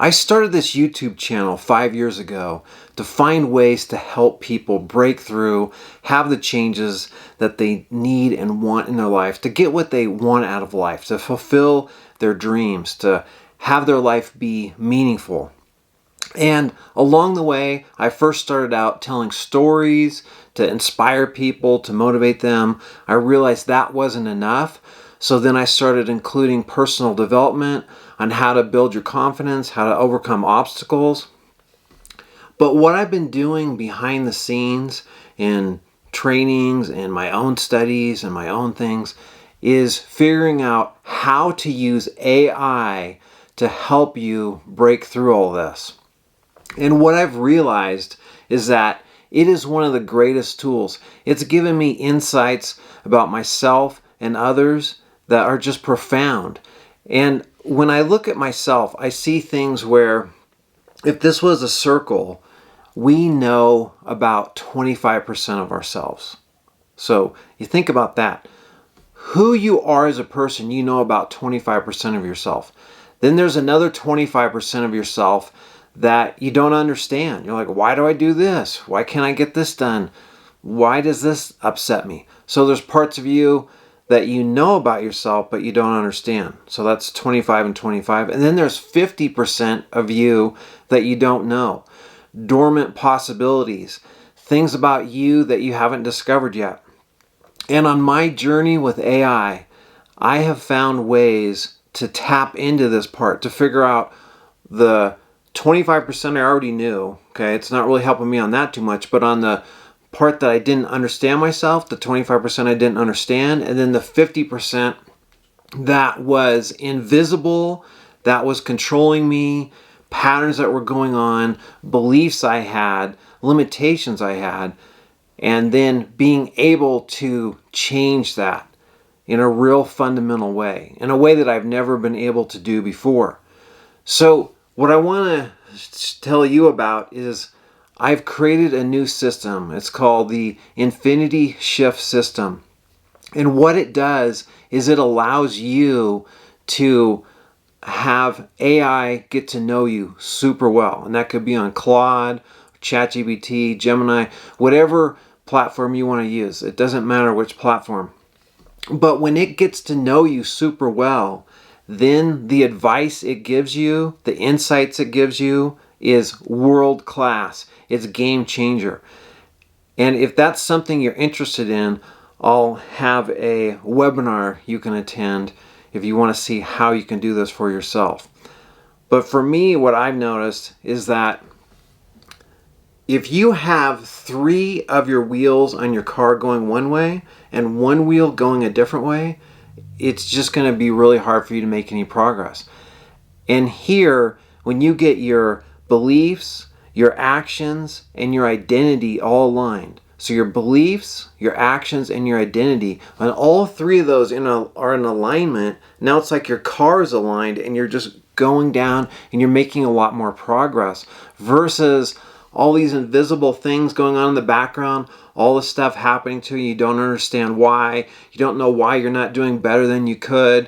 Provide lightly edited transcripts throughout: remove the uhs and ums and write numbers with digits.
I started this YouTube channel 5 years ago to find ways to help people break through, have the changes that they need and want in their life, to get what they want out of life, to fulfill their dreams, to have their life be meaningful. And along the way, I first started out telling stories to inspire people, to motivate them. I realized that wasn't enough. So then I started including personal development on how to build your confidence, how to overcome obstacles. But what I've been doing behind the scenes in trainings and my own studies and my own things is figuring out how to use AI to help you break through all this. And what I've realized is that it is one of the greatest tools. It's given me insights about myself and others that are just profound. And when I look at myself, I see things where if this was a circle, we know about 25% of ourselves. So you think about that. Who you are as a person, you know about 25% of yourself. Then there's another 25% of yourself that you don't understand. You're like, why do I do this? Why can't I get this done? Why does this upset me? So there's parts of you that you know about yourself, but you don't understand. So that's 25 and 25. And then there's 50% of you that you don't know. Dormant possibilities, things about you that you haven't discovered yet. And on my journey with AI, I have found ways to tap into this part, to figure out the 25% I already knew. Okay, it's not really helping me on that too much, but on the part that I didn't understand myself, the 25% I didn't understand, and then the 50% that was invisible, that was controlling me, patterns that were going on, beliefs I had, limitations I had, and then being able to change that in a real fundamental way, in a way that I've never been able to do before. So what I want to tell you about is I've created a new system. It's called the Infinity Shift System. And what it does is it allows you to have AI get to know you super well. And that could be on Claude, ChatGPT, Gemini, whatever platform you want to use. It doesn't matter which platform. But when it gets to know you super well, then the advice it gives you, the insights it gives you is world class. It's game changer. And if that's something you're interested in, I'll have a webinar you can attend if you want to see how you can do this for yourself. But for me, what I've noticed is that if you have 3 of your wheels on your car going one way and one wheel going a different way, it's just going to be really hard for you to make any progress. And here, when you get your beliefs, your actions, and your identity all aligned, so your beliefs, your actions, and your identity, when all 3 of those are in alignment, now it's like your car is aligned and you're just going down and you're making a lot more progress versus all these invisible things going on in the background, all this stuff happening to you, you don't understand why, you don't know why you're not doing better than you could.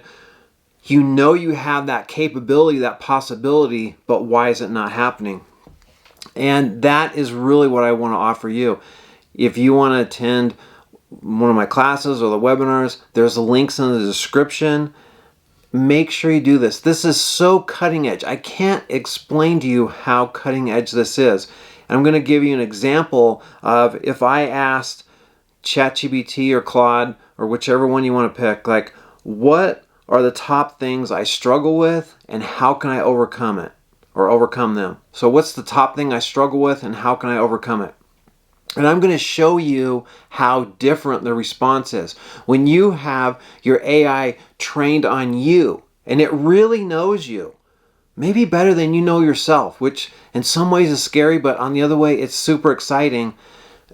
You know you have that capability, that possibility, but why is it not happening? And that is really what I want to offer you. If you want to attend one of my classes or the webinars, there's links in the description. Make sure you do this. This is so cutting edge. I can't explain to you how cutting edge this is. And I'm going to give you an example of if I asked ChatGPT or Claude or whichever one you want to pick, like, what are the top things I struggle with and how can I overcome it or overcome them? So what's the top thing I struggle with and how can I overcome it? And I'm going to show you how different the response is. When you have your AI trained on you and it really knows you, maybe better than you know yourself, which in some ways is scary, but on the other way, it's super exciting,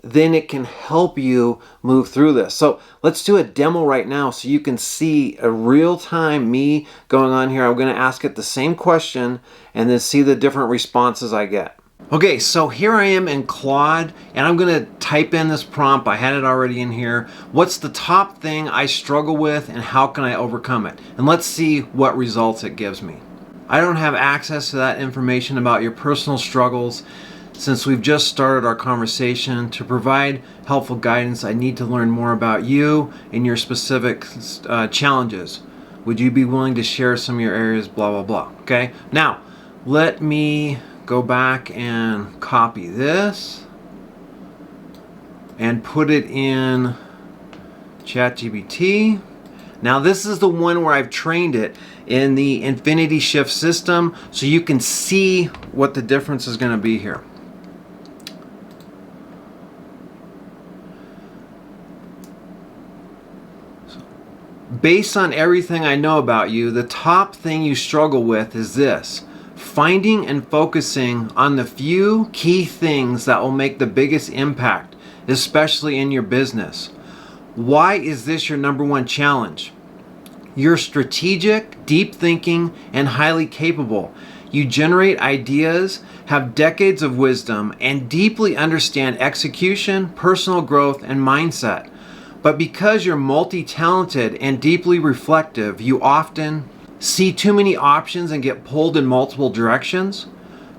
then it can help you move through this. So let's do a demo right now so you can see a real-time me going on here. I'm going to ask it the same question and then see the different responses I get. Okay, so here I am in Claude, and I'm going to type in this prompt. I had it already in here. What's the top thing I struggle with, and how can I overcome it? And let's see what results it gives me. I don't have access to that information about your personal struggles. Since we've just started our conversation, to provide helpful guidance, I need to learn more about you and your specific challenges. Would you be willing to share some of your areas, blah, blah, blah. Okay, now let me go back and copy this and put it in ChatGPT. Now this is the one where I've trained it in the infinity shift system, so you can see what the difference is going to be here. Based on everything I know about you, the top thing you struggle with is this: finding and focusing on the few key things that will make the biggest impact, especially in your business. Why is this your number one challenge? You're strategic, deep thinking, and highly capable. You generate ideas, have decades of wisdom, and deeply understand execution, personal growth, and mindset. But because you're multi-talented and deeply reflective, you often see too many options and get pulled in multiple directions.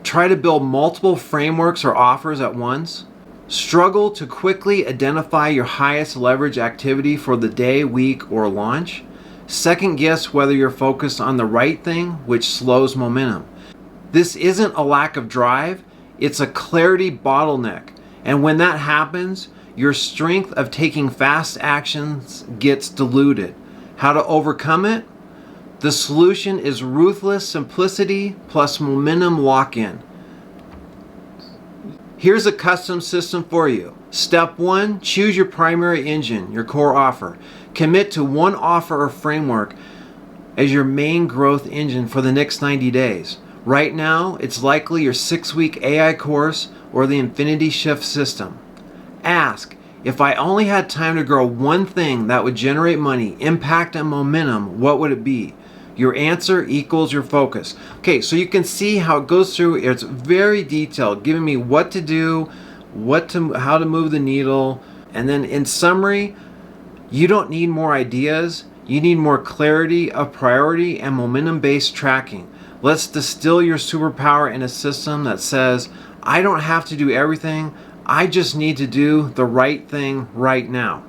Try to build multiple frameworks or offers at once. Struggle to quickly identify your highest leverage activity for the day, week, or launch. Second guess whether you're focused on the right thing, which slows momentum. This isn't a lack of drive, it's a clarity bottleneck. And when that happens, your strength of taking fast actions gets diluted. How to overcome it? The solution is ruthless simplicity plus momentum lock-in. Here's a custom system for you. Step 1, choose your primary engine, your core offer. Commit to one offer or framework as your main growth engine for the next 90 days. Right now, it's likely your 6-week AI course or the Infinity Shift system. Ask, if I only had time to grow one thing that would generate money, impact, and momentum, what would it be? Your answer equals your focus. Okay, so you can see how it goes through. It's very detailed, giving me what to do, how to move the needle. And then in summary, you don't need more ideas. You need more clarity of priority and momentum-based tracking. Let's distill your superpower in a system that says, I don't have to do everything. I just need to do the right thing right now.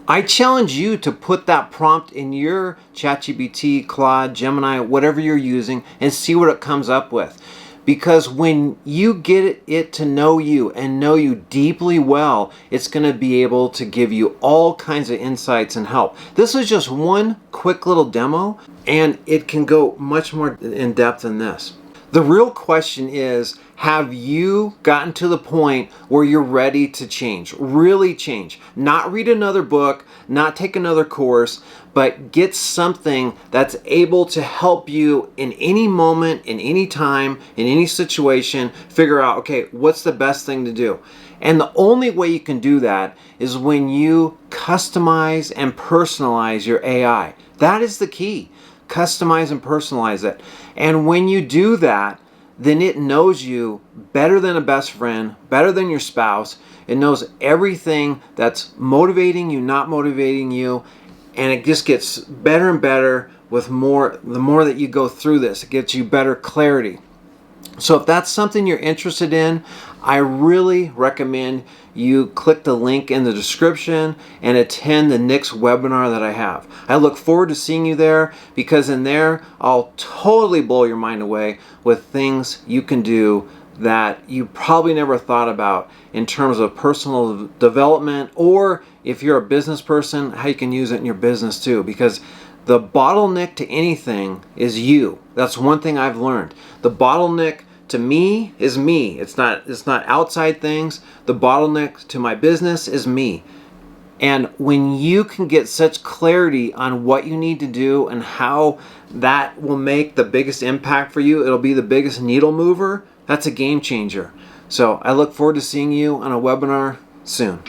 I challenge you to put that prompt in your ChatGPT, Claude, Gemini, whatever you're using, and see what it comes up with. Because when you get it to know you and know you deeply well, it's going to be able to give you all kinds of insights and help. This is just one quick little demo, and it can go much more in depth than this. The real question is, have you gotten to the point where you're ready to change? Really change. Not read another book, not take another course, but get something that's able to help you in any moment, in any time, in any situation, figure out, okay, what's the best thing to do? And the only way you can do that is when you customize and personalize your AI. That is the key. Customize and personalize it. And when you do that, then it knows you better than a best friend, better than your spouse. It knows everything that's motivating you, not motivating you, and it just gets better and better with the more that you go through this. It gets you better clarity. So if that's something you're interested in, I really recommend you click the link in the description and attend the next webinar that I have. I look forward to seeing you there, because in there I'll totally blow your mind away with things you can do that you probably never thought about in terms of personal development, or if you're a business person, how you can use it in your business too. Because the bottleneck to anything is you. That's one thing I've learned. The bottleneck to me is me. It's not outside things. The bottleneck to my business is me. And when you can get such clarity on what you need to do and how that will make the biggest impact for you, it'll be the biggest needle mover. That's a game changer. So I look forward to seeing you on a webinar soon.